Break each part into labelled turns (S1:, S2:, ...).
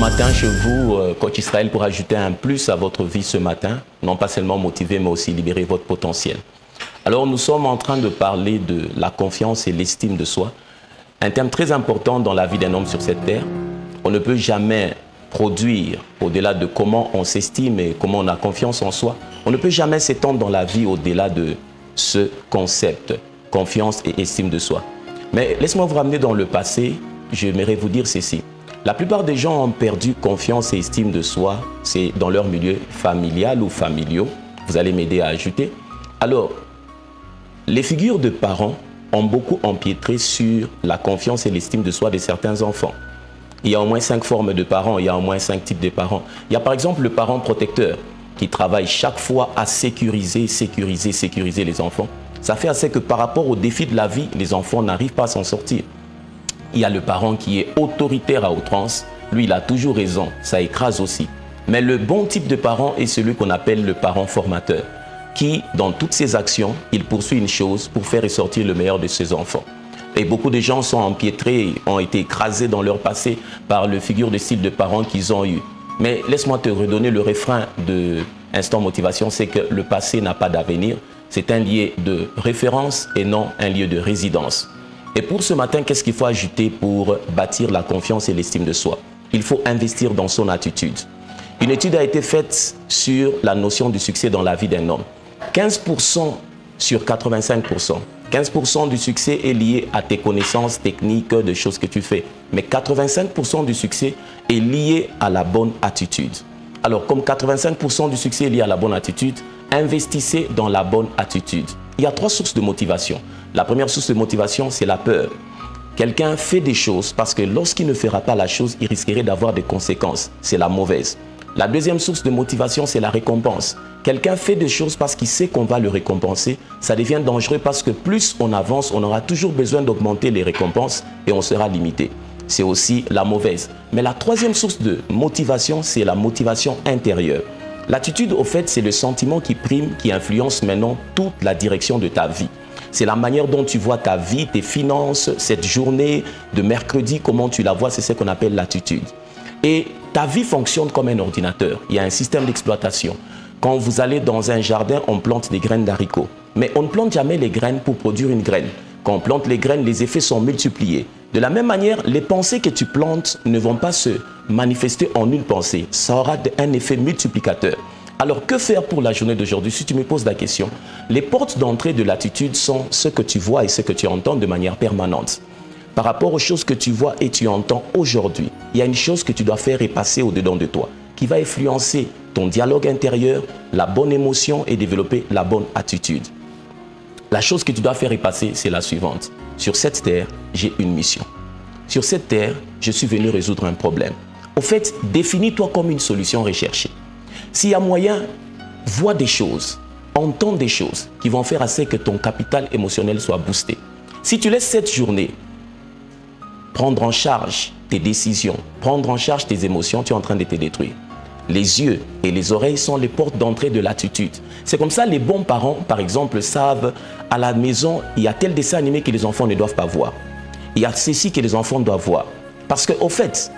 S1: matin chez vous, coach Israël, pour ajouter un plus à votre vie ce matin, non pas seulement motiver, mais aussi libérer votre potentiel. Alors, nous sommes en train de parler de la confiance et l'estime de soi, un thème très important dans la vie d'un homme sur cette terre. On ne peut jamais produire au-delà de comment on s'estime et comment on a confiance en soi. On ne peut jamais s'étendre dans la vie au-delà de ce concept, confiance et estime de soi. Mais laisse-moi vous ramener dans le passé, j'aimerais vous dire ceci. La plupart des gens ont perdu confiance et estime de soi, c'est dans leur milieu familial ou familiaux. Vous allez m'aider à ajouter. Alors, les figures de parents ont beaucoup empiétré sur la confiance et l'estime de soi de certains enfants. Il y a au moins 5 formes de parents, il y a au moins 5 types de parents. Il y a par exemple le parent protecteur qui travaille chaque fois à sécuriser les enfants. Ça fait assez que par rapport aux défis de la vie, les enfants n'arrivent pas à s'en sortir. Il y a le parent qui est autoritaire à outrance. Lui, il a toujours raison, ça écrase aussi. Mais le bon type de parent est celui qu'on appelle le parent formateur, qui, dans toutes ses actions, il poursuit une chose pour faire ressortir le meilleur de ses enfants. Et beaucoup de gens sont empiétrés, ont été écrasés dans leur passé par le figure de style de parents qu'ils ont eu. Mais laisse-moi te redonner le refrain de Instant Motivation, c'est que le passé n'a pas d'avenir. C'est un lieu de référence et non un lieu de résidence. Et pour ce matin, qu'est-ce qu'il faut ajouter pour bâtir la confiance et l'estime de soi? Il faut investir dans son attitude. Une étude a été faite sur la notion du succès dans la vie d'un homme. 15% sur 85%. 15% du succès est lié à tes connaissances techniques, de choses que tu fais. Mais 85% du succès est lié à la bonne attitude. Alors, comme 85% du succès est lié à la bonne attitude, investissez dans la bonne attitude. Il y a 3 sources de motivation. La première source de motivation, c'est la peur. Quelqu'un fait des choses parce que lorsqu'il ne fera pas la chose, il risquerait d'avoir des conséquences. C'est la mauvaise. La deuxième source de motivation, c'est la récompense. Quelqu'un fait des choses parce qu'il sait qu'on va le récompenser. Ça devient dangereux parce que plus on avance, on aura toujours besoin d'augmenter les récompenses et on sera limité. C'est aussi la mauvaise. Mais la troisième source de motivation, c'est la motivation intérieure. L'attitude, au fait, c'est le sentiment qui prime, qui influence maintenant toute la direction de ta vie. C'est la manière dont tu vois ta vie, tes finances, cette journée de mercredi, comment tu la vois, c'est ce qu'on appelle l'attitude. Et ta vie fonctionne comme un ordinateur. Il y a un système d'exploitation. Quand vous allez dans un jardin, on plante des graines d'haricots. Mais on ne plante jamais les graines pour produire une graine. Quand on plante les graines, les effets sont multipliés. De la même manière, les pensées que tu plantes ne vont pas se manifester en une pensée. Ça aura un effet multiplicateur. Alors, que faire pour la journée d'aujourd'hui? Si tu me poses la question, les portes d'entrée de l'attitude sont ce que tu vois et ce que tu entends de manière permanente. Par rapport aux choses que tu vois et tu entends aujourd'hui, il y a une chose que tu dois faire et passer au-dedans de toi, qui va influencer ton dialogue intérieur, la bonne émotion et développer la bonne attitude. La chose que tu dois faire et passer, c'est la suivante. Sur cette terre, j'ai une mission. Sur cette terre, je suis venu résoudre un problème. Au fait, définis-toi comme une solution recherchée. S'il y a moyen, vois des choses, entends des choses qui vont faire assez que ton capital émotionnel soit boosté. Si tu laisses cette journée prendre en charge tes décisions, prendre en charge tes émotions, tu es en train de te détruire. Les yeux et les oreilles sont les portes d'entrée de l'attitude. C'est comme ça les bons parents, par exemple, savent à la maison, il y a tel dessin animé que les enfants ne doivent pas voir. Il y a ceci que les enfants doivent voir. Parce qu'au fait,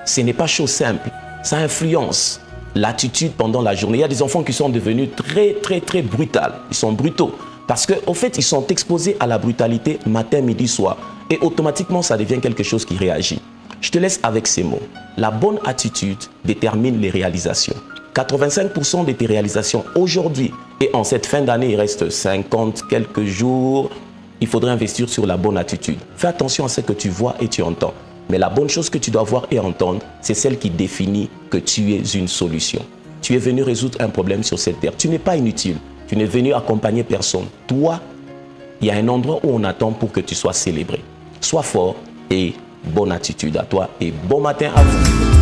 S1: ce n'est pas chose simple. Ça influence l'attitude pendant la journée. Il y a des enfants qui sont devenus très brutaux. Ils sont brutaux. Parce qu'au fait, ils sont exposés à la brutalité matin, midi, soir. Et automatiquement, ça devient quelque chose qui réagit. Je te laisse avec ces mots. La bonne attitude détermine les réalisations. 85% de tes réalisations aujourd'hui et en cette fin d'année, il reste 50 quelques jours, il faudrait investir sur la bonne attitude. Fais attention à ce que tu vois et tu entends. Mais la bonne chose que tu dois voir et entendre, c'est celle qui définit que tu es une solution. Tu es venu résoudre un problème sur cette terre. Tu n'es pas inutile. Tu n'es venu accompagner personne. Toi, il y a un endroit où on attend pour que tu sois célébré. Sois fort et bonne attitude à toi et bon matin à vous.